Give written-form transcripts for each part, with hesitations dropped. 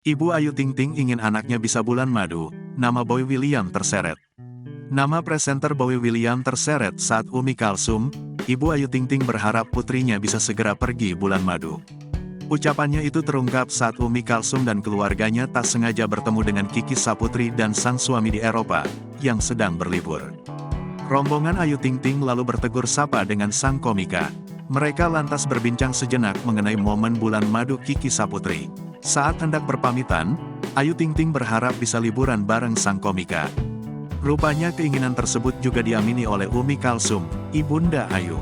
Ibu Ayu Ting Ting ingin anaknya bisa bulan madu, nama Boy William terseret. Nama presenter Boy William terseret saat Umi Kalsum, Ibu Ayu Ting Ting berharap putrinya bisa segera pergi bulan madu. Ucapannya itu terungkap saat Umi Kalsum dan keluarganya tak sengaja bertemu dengan Kiki Saputri dan sang suami di Eropa, yang sedang berlibur. Rombongan Ayu Ting Ting lalu bertegur sapa dengan sang komika. Mereka lantas berbincang sejenak mengenai momen bulan madu Kiki Saputri. Saat hendak berpamitan, Ayu Ting Ting berharap bisa liburan bareng sang komika. Rupanya keinginan tersebut juga diamini oleh Umi Kalsum, ibunda Ayu.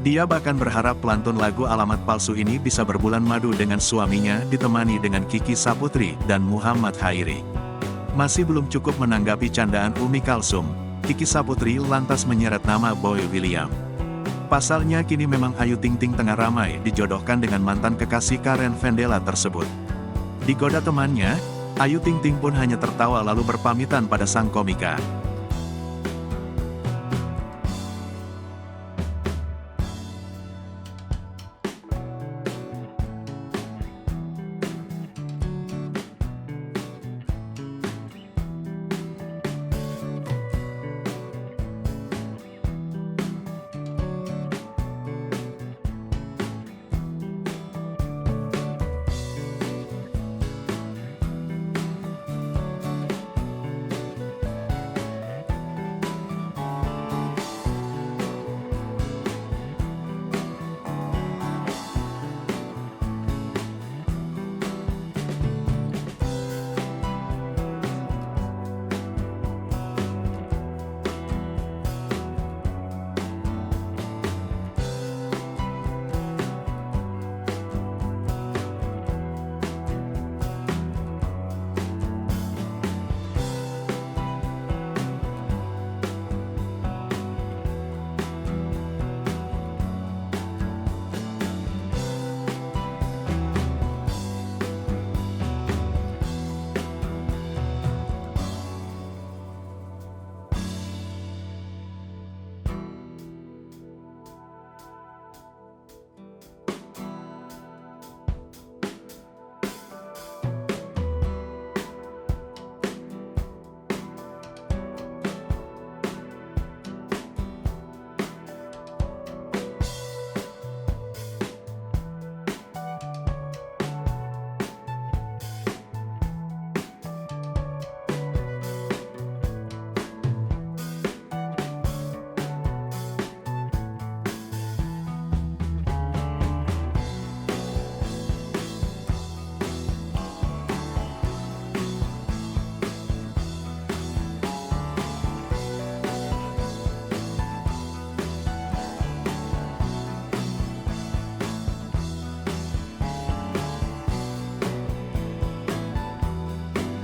Dia bahkan berharap pelantun lagu Alamat Palsu ini bisa berbulan madu dengan suaminya ditemani dengan Kiki Saputri dan Muhammad Hairi. Masih belum cukup menanggapi candaan Umi Kalsum, Kiki Saputri lantas menyeret nama Boy William. Pasalnya kini memang Ayu Ting Ting tengah ramai dijodohkan dengan mantan kekasih Karen Vendela tersebut. Digoda temannya, Ayu Ting Ting pun hanya tertawa lalu berpamitan pada sang komika.